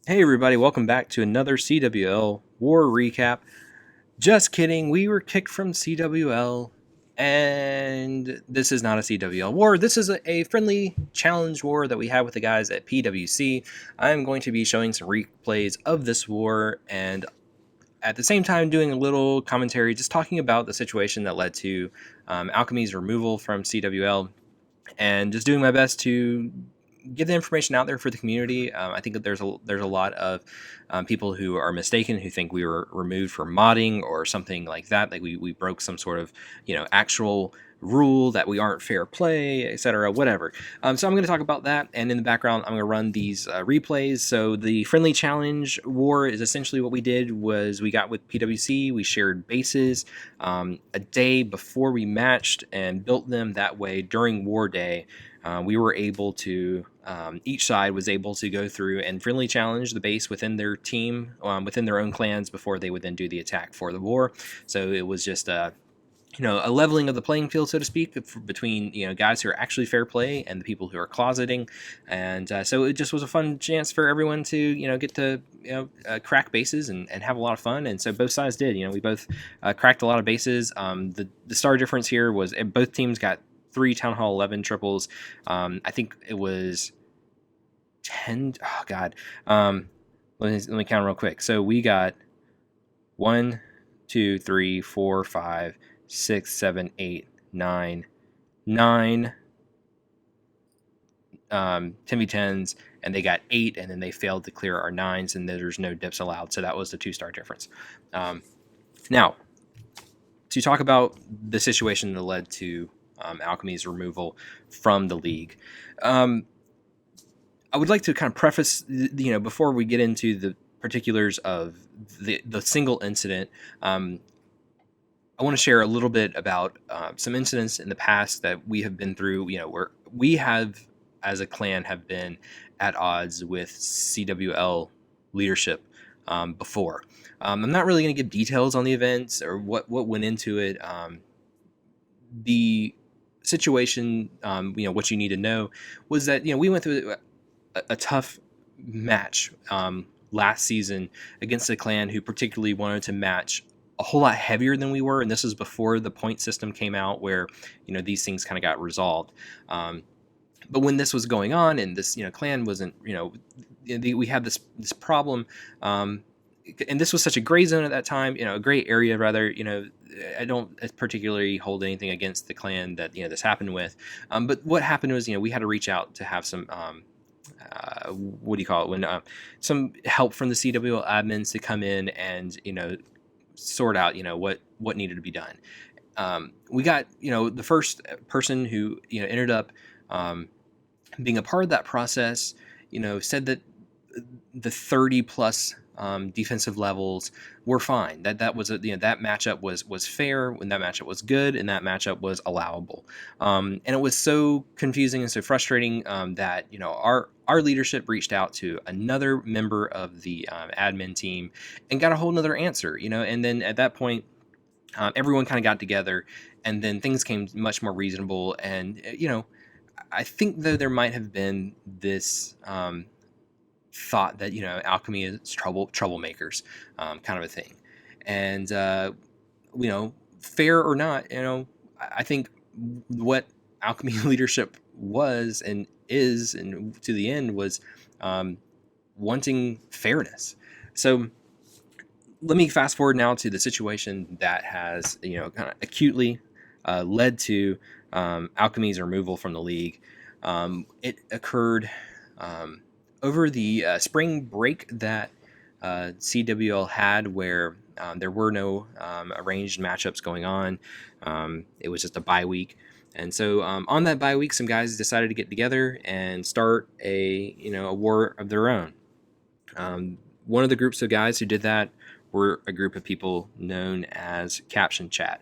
Hey everybody, welcome back to another CWL war recap. Just kidding, we were kicked from CWL, and this is not a CWL war. This is a friendly challenge war that we have with the guys at PwC. I'm going to be showing some replays of this war, and at the same time doing a little commentary, just talking about the situation that led to Alchemy's removal from CWL, and just doing my best to get the information out there for the community. I think that there's a lot of people who are mistaken, who think we were removed for modding or something like that, like we broke some sort of actual rule, that we aren't fair play, etc., whatever. So I'm going to talk about that, and in the background I'm going to run these replays. So the friendly challenge war is essentially what we did was we got with PwC, we shared bases a day before we matched and built them that way during war day. We were able to, each side was able to go through and friendly challenge the base within their team, within their own clans, before they would then do the attack for the war. So it was just a leveling of the playing field, so to speak, between guys who are actually fair play and the people who are closeting. And so it just was a fun chance for everyone to get to crack bases and have a lot of fun. And so both sides did. We both cracked a lot of bases. The star difference here was both teams got 3 Town Hall 11 triples. I think it was 10. Oh God. Let me count real quick. So we got 1, 2, 3, 4, 5, 6, 7, 8, 9 10v10s, and they got 8, and then they failed to clear our 9s, and there's no dips allowed. So that was the 2-star difference. Now, to talk about the situation that led to Alchemy's removal from the league, I would like to kind of preface, before we get into the particulars of the single incident, I want to share a little bit about some incidents in the past that we have been through, where we have, as a clan, have been at odds with CWL leadership before. I'm not really going to give details on the events or what went into it. The situation, what you need to know was that, we went through a tough match last season against a clan who particularly wanted to match a whole lot heavier than we were, and this was before the point system came out, where these things kind of got resolved. But when this was going on, and this clan wasn't, we had this problem, and this was such a gray zone at that time, a gray area rather. I don't particularly hold anything against the clan that this happened with, but what happened was we had to reach out to have some what do you call it, when some help from the CWL admins to come in and sort out what needed to be done. We got the first person who ended up being a part of that process said that the 30 plus defensive levels were fine, that was that matchup was fair, when that matchup was good, and that matchup was allowable. And it was so confusing and so frustrating that our leadership reached out to another member of the admin team and got a whole nother answer, and then at that point everyone kind of got together, and then things came much more reasonable. And I think though there might have been this thought that Alchemy is troublemakers, kind of a thing. And fair or not, I think what Alchemy leadership was and is, and to the end, was wanting fairness. So let me fast forward now to the situation that has kind of acutely led to Alchemy's removal from the league. It occurred over the spring break that CWL had, where there were no arranged matchups going on. It was just a bye week. And so on that bye week, some guys decided to get together and start a war of their own. One of the groups of guys who did that were a group of people known as Caption Chat.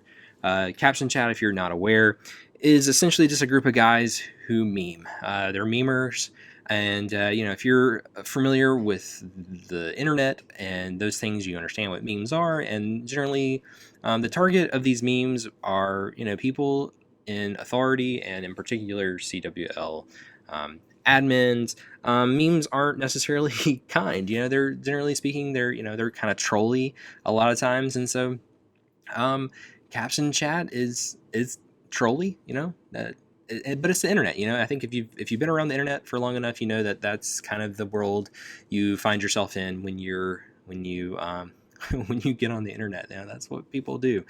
Caption Chat, if you're not aware, is essentially just a group of guys who meme. They're memers. And, if you're familiar with the internet and those things, you understand what memes are. And generally, the target of these memes are, people in authority, and in particular CWL admins. Memes aren't necessarily kind. They're generally speaking, they're kind of trolly a lot of times, and so Caption Chat is trolly. But it's the internet. I think if you've been around the internet for long enough, you know that that's kind of the world you find yourself in when you when you get on the internet. That's what people do.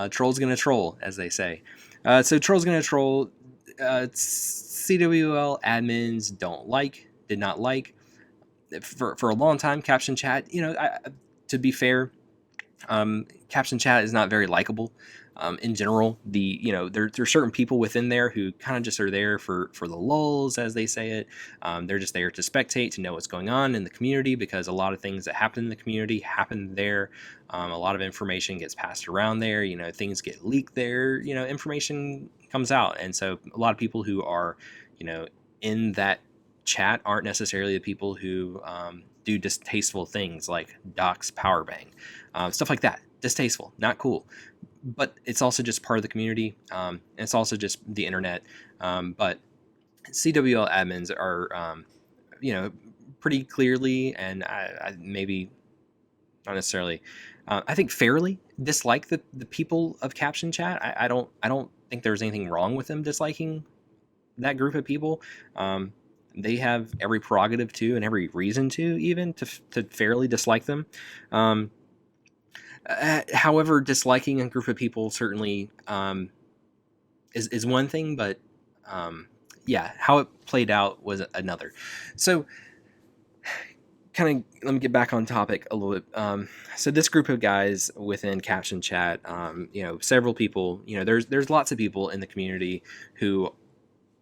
Troll's gonna troll, as they say. So troll's gonna troll. CWL admins did not like for a long time. Caption Chat. To be fair, Caption Chat is not very likable. In general, there's certain people within there who kind of just are there for the lulls, as they say it. They're just there to spectate, to know what's going on in the community, because a lot of things that happen in the community happen there. A lot of information gets passed around there. Things get leaked there. Information comes out, and so a lot of people who are, in that chat aren't necessarily the people who do distasteful things like dox power bang, stuff like that. Distasteful, not cool. But it's also just part of the community. And it's also just the internet. But CWL admins are, pretty clearly, and I maybe not necessarily, I think fairly dislike the people of Caption Chat. I don't think there's anything wrong with them disliking that group of people. They have every prerogative to, and every reason to, even to fairly dislike them. However, disliking a group of people certainly is one thing, but how it played out was another. So, kind of, let me get back on topic a little bit. So this group of guys within Caption Chat, several people, there's lots of people in the community who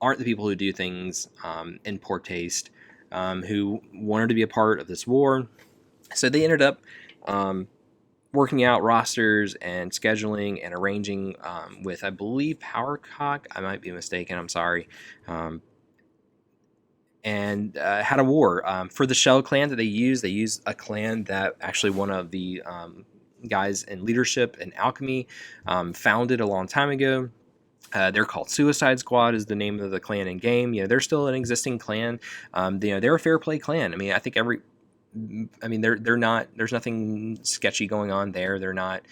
aren't the people who do things in poor taste, who wanted to be a part of this war. So they ended up working out rosters and scheduling and arranging with, I believe, Powercock. I might be mistaken. I'm sorry. And had a war for the shell clan that they used. They used a clan that actually one of the guys in leadership in Alchemy founded a long time ago. They're called Suicide Squad, is the name of the clan in game. They're still an existing clan. They're a fair play clan. I mean, I think they're not. There's nothing sketchy going on there. They're not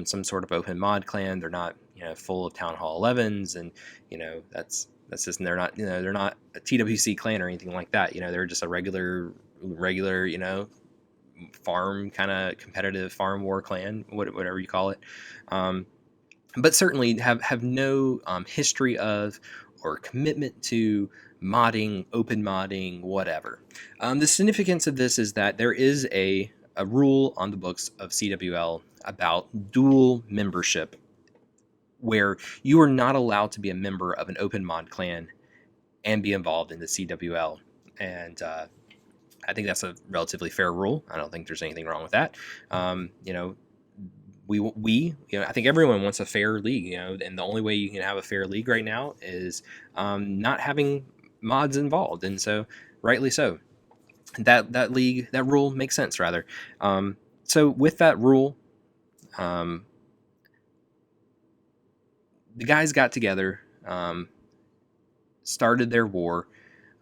some sort of open mod clan. They're not full of Town Hall 11s, and that's just. They're not they're not a TwC clan or anything like that. They're just a regular farm kind of competitive farm war clan, whatever you call it. But certainly have no history of or commitment to modding, open modding, whatever. The significance of this is that there is a rule on the books of CWL about dual membership, where you are not allowed to be a member of an open mod clan and be involved in the CWL. And I think that's a relatively fair rule. I don't think there's anything wrong with that. I think everyone wants a fair league, and the only way you can have a fair league right now is not having mods involved, and so rightly so. That rule makes sense, rather. So with that rule, the guys got together, started their war.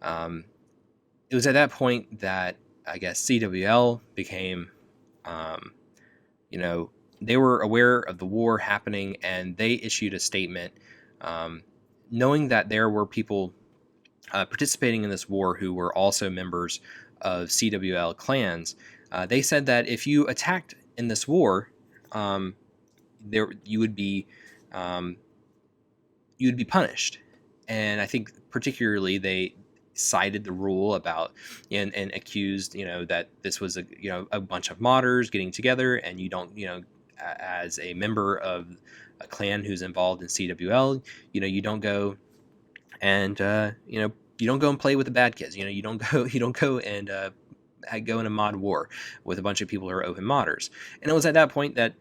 It was at that point that I guess CWL became, they were aware of the war happening, and they issued a statement, knowing that there were people participating in this war who were also members of CWL clans. They said that if you attacked in this war, you would be punished. And I think particularly they cited the rule about and accused that this was a bunch of modders getting together, and you don't as a member of a clan who's involved in CWL, you don't go and you don't go and play with the bad kids. You don't go and go in a mod war with a bunch of people who are open modders. And it was at that point that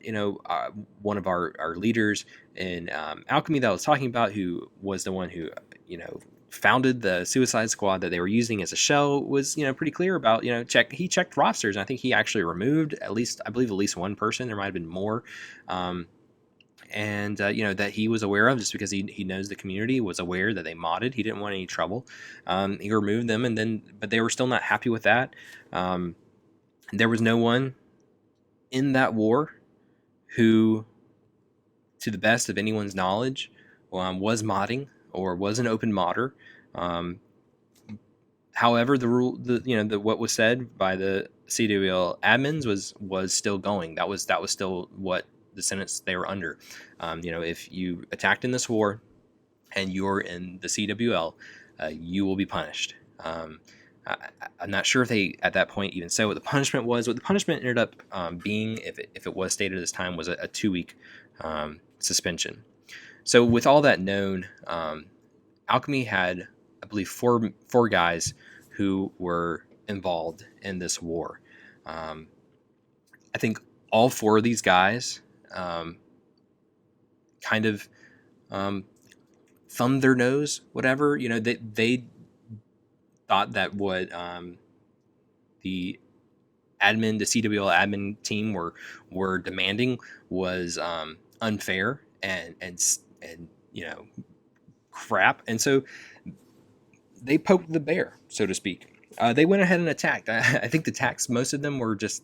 one of our leaders in Alchemy that I was talking about, who was the one who founded the Suicide Squad that they were using as a shell, was pretty clear about he checked rosters, and I think he actually removed at least one person. There might have been more, and that he was aware of, just because he knows the community was aware that they modded. He didn't want any trouble. He removed them, but they were still not happy with that. There was no one in that war who, to the best of anyone's knowledge, was modding or was an open modder. However, what was said by the CWL admins was still going. That was still what the sentence they were under. If you attacked in this war and you're in the CWL, you will be punished. I'm not sure if they at that point even said what the punishment was. What the punishment ended up being, if it was stated at this time, was a 2-week suspension. So with all that known, Alchemy had, I believe, four guys who were involved in this war. I think all 4 of these guys kind of thumbed their nose, whatever. They thought that what the CWL admin team were demanding was unfair and crap, and so they poked the bear, so to speak. They went ahead and attacked. I think the attacks, most of them were just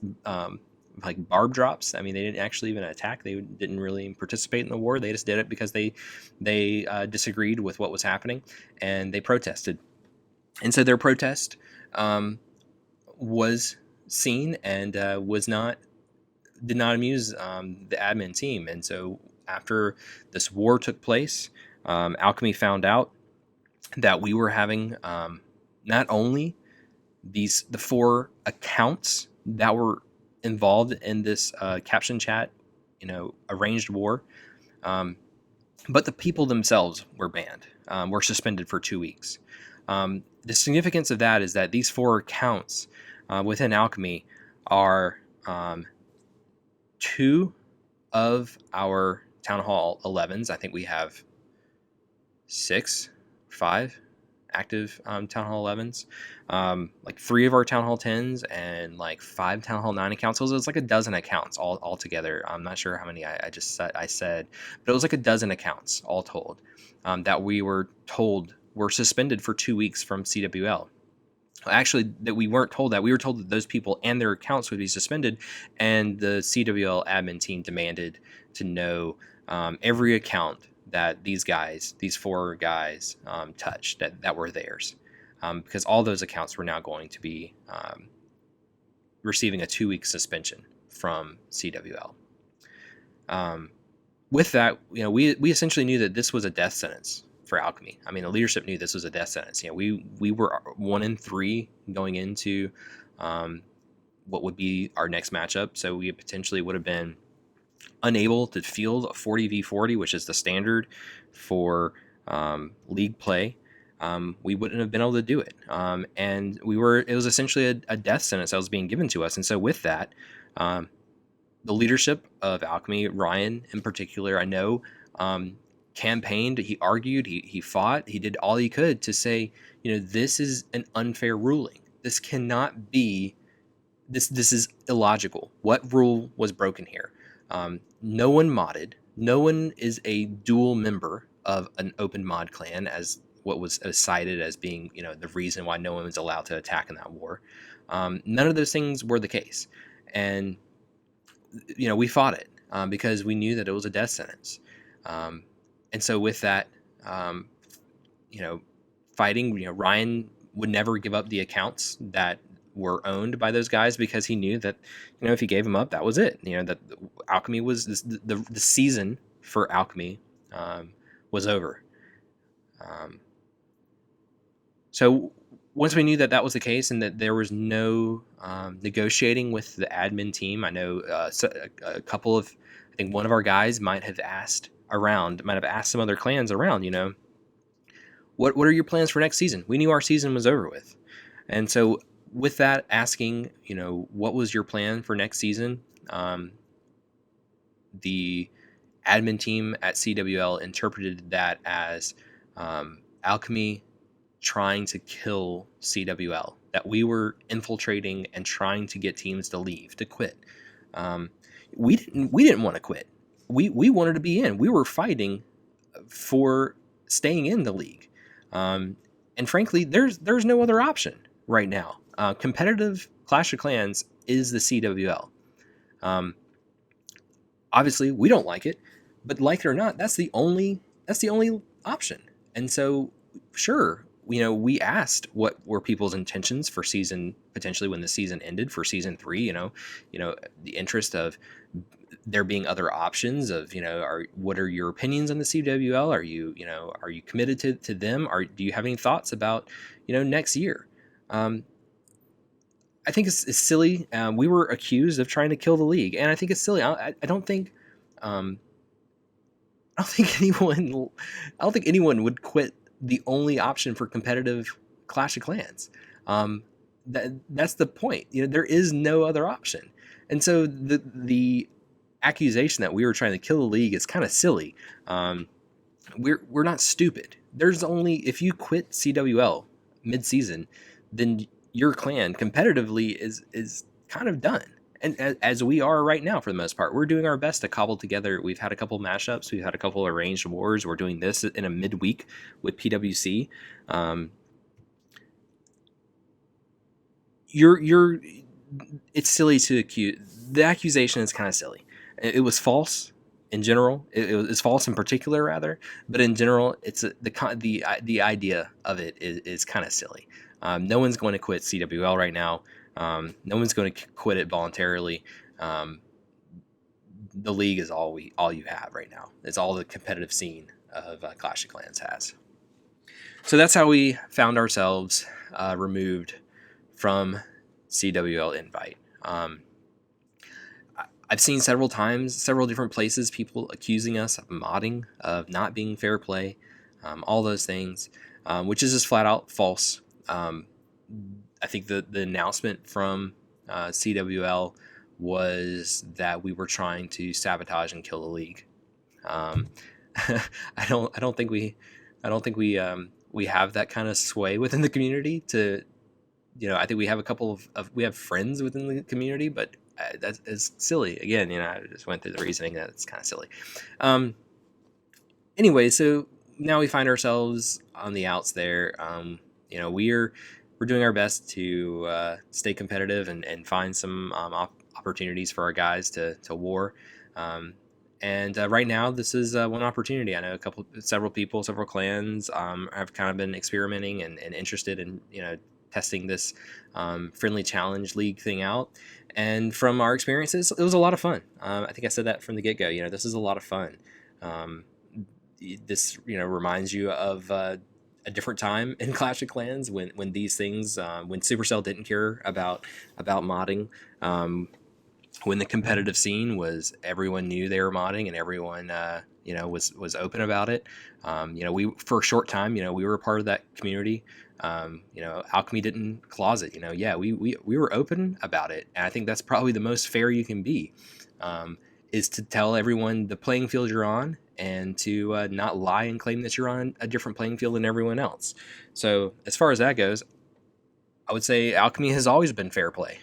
like barb drops. I mean, they didn't actually even attack. They didn't really participate in the war. They just did it because they disagreed with what was happening, and they protested. And so their protest was seen and did not amuse the admin team. And so after this war took place, Alchemy found out that we were having not only the 4 accounts that were involved in this Caption Chat, arranged war, but the people themselves were banned, were suspended for 2 weeks. The significance of that is that these 4 accounts within Alchemy are 2 of our Town Hall 11s. I think we have 5 active Town Hall 11s, like 3 of our Town Hall 10s, and like 5 Town Hall 9 accounts. So it was like a dozen accounts all together. I'm not sure how many I said, but it was like a dozen accounts all told that we were told were suspended for 2 weeks from CWL. Actually, that we weren't told that. We were told that those people and their accounts would be suspended, and the CWL admin team demanded to know every account that these 4 guys touched that were theirs, because all those accounts were now going to be receiving a 2-week suspension from CWL. With that, we essentially knew that this was a death sentence for Alchemy. I mean, the leadership knew this was a death sentence. We were 1-3 going into what would be our next matchup, so we potentially would have been unable to field a 40v40, which is the standard for league play. We wouldn't have been able to do it, and it was essentially a death sentence that was being given to us. And so with that, the leadership of Alchemy, Ryan in particular, I know, campaigned, he argued, he fought, he did all he could to say, this is an unfair ruling. This cannot be, this is illogical. What rule was broken here? No one modded. No one is a dual member of an open mod clan, as what was cited as being, the reason why no one was allowed to attack in that war. None of those things were the case. And, we fought it because we knew that it was a death sentence. And so with that, fighting, Ryan would never give up the accounts that were owned by those guys, because he knew that, if he gave them up, that was it. That Alchemy was the season for Alchemy was over. So once we knew that was the case, and that there was no negotiating with the admin team, I know a couple of, I think one of our guys might have asked some other clans around, what are your plans for next season? We knew our season was over with. And so with that, asking, what was your plan for next season? The admin team at CWL interpreted that as Alchemy trying to kill CWL, that we were infiltrating and trying to get teams to leave, to quit. We didn't want to quit. we wanted to be in. We were fighting for staying in the league, and frankly, there's no other option right now. Competitive Clash of Clans is the CWL. Obviously, we don't like it, but like it or not, that's the only option. And so, sure, we asked what were people's intentions for season, potentially when the season ended, for season 3. The interest of there being other options of, what are your opinions on the CWL? Are you committed to them? Do you have any thoughts about, next year? I think it's silly. We were accused of trying to kill the league, and I think it's silly. I don't think, I don't think anyone would quit the only option for competitive Clash of Clans. That's the point. There is no other option, and so the accusation that we were trying to kill the league is kind of silly. We're not stupid. There's only, if you quit CWL mid-season, then your clan competitively is kind of done. And as we are right now, for the most part, we're doing our best to cobble together. We've had a couple mashups. We've had a couple arranged wars. We're doing this in a midweek with PwC. It's silly to accuse. The accusation is kind of silly. It was false in general. It's false in particular, rather. But in general, it's the idea of it is kind of silly. No one's going to quit CWL right now. No one's going to quit it voluntarily. The league is all you have right now. It's all the competitive scene of Clash of Clans has. So that's how we found ourselves removed from CWL Invite. I've seen several times, several different places, people accusing us of modding, of not being fair play, all those things, which is just flat out false. I think the announcement from CWL was that we were trying to sabotage and kill the league. I don't think we have that kind of sway within the community to, I think we have a couple of we have friends within the community, but that is silly. Again, I just went through the reasoning that it's kind of silly. Anyway, so now we find ourselves on the outs there. We're doing our best to stay competitive and find some opportunities for our guys to war. And right now, this is one opportunity. I know several people, several clans have kind of been experimenting and interested in testing this friendly challenge league thing out. And from our experiences, it was a lot of fun. I think I said that from the get-go. This is a lot of fun. This reminds you of a different time in Clash of Clans when these things, when Supercell didn't care about modding, when the competitive scene was, everyone knew they were modding and everyone was open about it. We, for a short time, we were a part of that community. Alchemy didn't closet. We were open about it, and I think that's probably the most fair you can be, is to tell everyone the playing field you're on, and to not lie and claim that you're on a different playing field than everyone else. So as far as that goes, I would say Alchemy has always been fair play.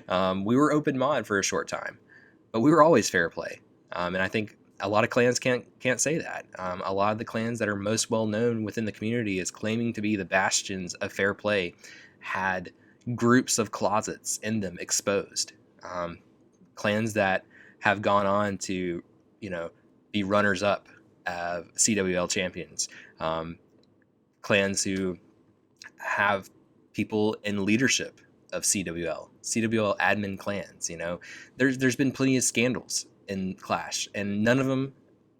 We were open mod for a short time, but we were always fair play. And I think a lot of clans can't say that. A lot of the clans that are most well known within the community as claiming to be the bastions of fair play had groups of closets in them exposed. Clans that have gone on to, be runners up of CWL champions. Clans who have people in leadership of CWL admin clans. There's been plenty of scandals in Clash, and none of them,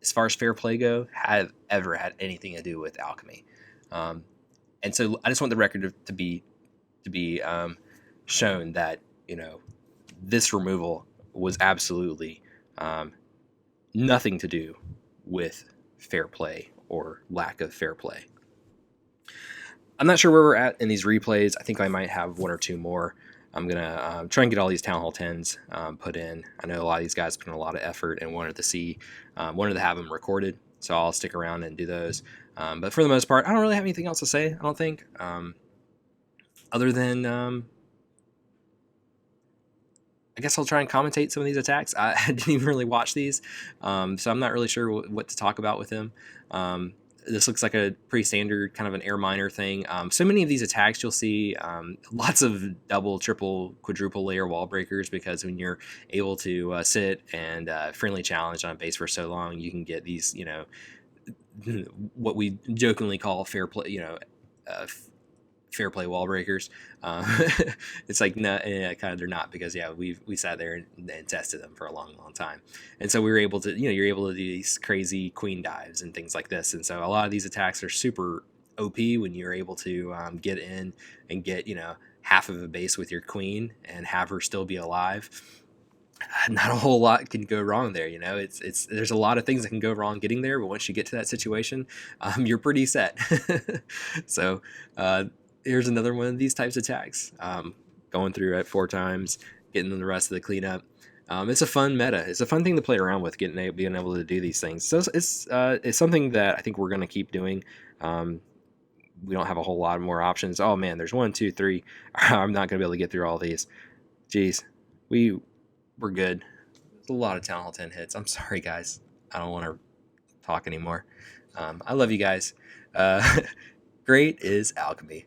as far as fair play go, have ever had anything to do with Alchemy. And so I just want the record to be shown that this removal was absolutely nothing to do with fair play or lack of fair play. I'm not sure where we're at in these replays. I think I might have one or two more. I'm going to try and get all these Town Hall 10s put in. I know a lot of these guys put in a lot of effort and wanted to have them recorded, so I'll stick around and do those. But for the most part, I don't really have anything else to say, I don't think, other than I guess I'll try and commentate some of these attacks. I didn't even really watch these, so I'm not really sure what to talk about with him. This looks like a pretty standard kind of an air miner thing. So many of these attacks you'll see lots of double, triple, quadruple layer wall breakers, because when you're able to sit and friendly challenge on a base for so long, you can get these, what we jokingly call fair play, fair play wall breakers. It's like, no, kind of they're not, because we sat there and tested them for a long time, and so we were able to, you're able to do these crazy queen dives and things like this. And so a lot of these attacks are super OP when you're able to get in and get half of a base with your queen and have her still be alive. Not a whole lot can go wrong there. It's there's a lot of things that can go wrong getting there, but once you get to that situation, you're pretty set. So here's another one of these types of attacks. Going through it 4 times, getting the rest of the cleanup. It's a fun meta. It's a fun thing to play around with, being able to do these things. So it's something that I think we're going to keep doing. We don't have a whole lot more options. Oh man, there's 1, 2, 3. I'm not going to be able to get through all these. Jeez, we're good. There's a lot of Town Hall 10 hits. I'm sorry, guys. I don't want to talk anymore. I love you guys. Great is Alchemy.